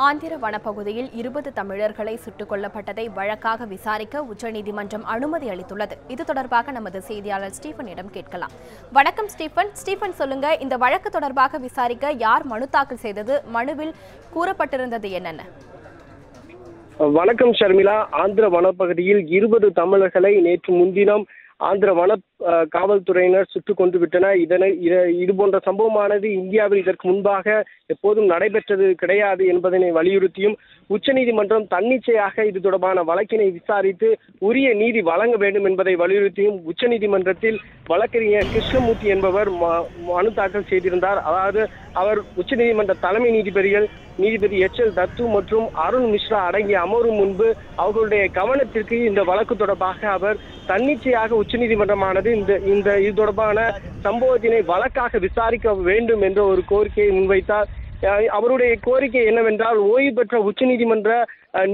ஆந்திர வனப்பகுதியில் 20 தமிழர்களை சுட்டுக் கொல்லப்பட்டதை வழக்காக விசாரிக்க உச்சநீதிமன்றம் அனுமதி அளித்துள்ளது. இது தொடர்பாக நமது செய்தியாளர் ஸ்டீபனிடம் கேட்கலாம். வணக்கம் ஸ்டீபன், சொல்லுங்க, இந்த வழக்கு தொடர்பாக விசாரிக்க யார் மனு தாக்கல் செய்தது? மனுவில் கூறப்பட்டிருந்தது என்னென்ன? வணக்கம் ஷர்மிளா. ஆந்திர வனப்பகுதியில் 20 தமிழர்களை நேற்று முன்தினம் ஆந்திர வன காவல்துறையினர் சுட்டுக் கொண்டு விட்டனர். இது போன்ற சம்பவமானது இந்தியாவில் இதற்கு முன்பாக எப்போதும் நடைபெற்றது கிடையாது என்பதனை வலியுறுத்தியும் உச்சநீதிமன்றம் தன்னிச்சையாக இது தொடர்பான வழக்கினை விசாரித்து உரிய நீதி வழங்க வேண்டும் என்பதை வலியுறுத்தியும் உச்சநீதிமன்றத்தில் வழக்கறிஞர் கிருஷ்ணமூர்த்தி என்பவர் மனு தாக்கல் செய்திருந்தார். அதாவது அவர் உச்சநீதிமன்ற தலைமை நீதிபதி எச்.எல். தத்து மற்றும் அருண் மிஸ்ரா அடங்கிய அமர்வு முன்பு அவர்களுடைய கவனத்திற்கு இந்த வழக்கு தொடர்பாக அவர் தன்னிச்சையாக உச்சநீதிமன்றமானது இது தொடர்பான சம்பவத்தினை வழக்காக விசாரிக்க வேண்டும் என்ற ஒரு கோரிக்கையை முன்வைத்தார். அவருடைய கோரிக்கை என்னவென்றால், ஓய்வு பெற்ற உச்சநீதிமன்ற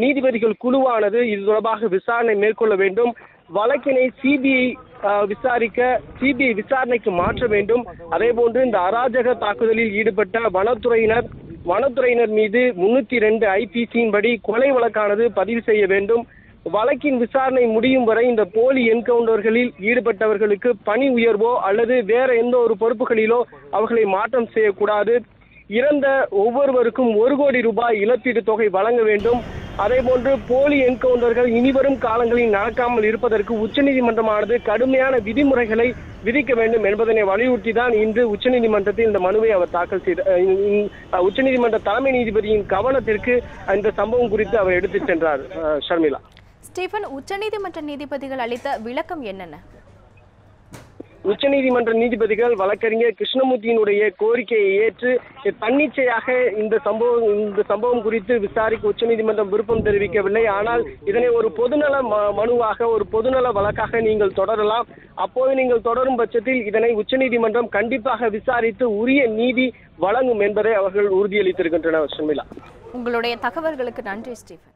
நீதிபதிகள் குழுவானது இது தொடர்பாக விசாரணை மேற்கொள்ள வேண்டும், வழக்கினை சிபிஐ விசாரணைக்கு மாற்ற வேண்டும். அதே போன்று இந்த அராஜக தாக்குதலில் ஈடுபட்ட வனத்துறையினர் மீது 302 ஐபிசியின் படி கொலை வழக்கானது பதிவு செய்ய வேண்டும். வழக்கின் விசாரணை முடியும் வரை இந்த போலி என்கவுண்டர்களில் ஈடுபட்டவர்களுக்கு பணி உயர்வோ அல்லது வேற எந்த ஒரு பொறுப்புகளிலோ அவர்களை மாற்றம் செய்யக்கூடாது. இறந்த ஒவ்வொருவருக்கும் 1 கோடி ரூபாய் இழப்பீடு தொகை வழங்க வேண்டும். அதே போன்று போலி என்கவுண்டர்கள் இனிவரும் காலங்களில் நடக்காமல் இருப்பதற்கு உச்சநீதிமன்றமானது கடுமையான விதிமுறைகளை விதிக்க வேண்டும் என்பதனை வலியுறுத்தி தான் இன்று உச்சநீதிமன்றத்தில் இந்த மனுவை அவர் தாக்கல் செய்த உச்சநீதிமன்ற தலைமை நீதிபதியின் கவனத்திற்கு இந்த சம்பவம் குறித்து அவர் எடுத்துச் சென்றார். ஷர்மிளா. ஸ்டீபன், உச்சநீதிமன்ற நீதிபதிகள் அளித்த விளக்கம் என்னென்ன? உச்சநீதிமன்ற நீதிபதிகள் வழக்கறிஞர் கிருஷ்ணமூர்த்தியினுடைய கோரிக்கையை ஏற்று தன்னிச்சையாக இந்த சம்பவம் குறித்து விசாரிக்க உச்சநீதிமன்றம் விருப்பம் தெரிவிக்கவில்லை. ஆனால் இதனை ஒரு பொதுநல மனுவாக, ஒரு பொதுநல வழக்காக நீங்கள் தொடரலாம். அப்போது நீங்கள் தொடரும் பட்சத்தில் இதனை உச்சநீதிமன்றம் கண்டிப்பாக விசாரித்து உரிய நீதி வழங்கும் என்பதை அவர்கள் உறுதியளித்திருக்கின்றனர். ஷர்மிளா, உங்களுடைய தகவல்களுக்கு நன்றி ஸ்டீபன்.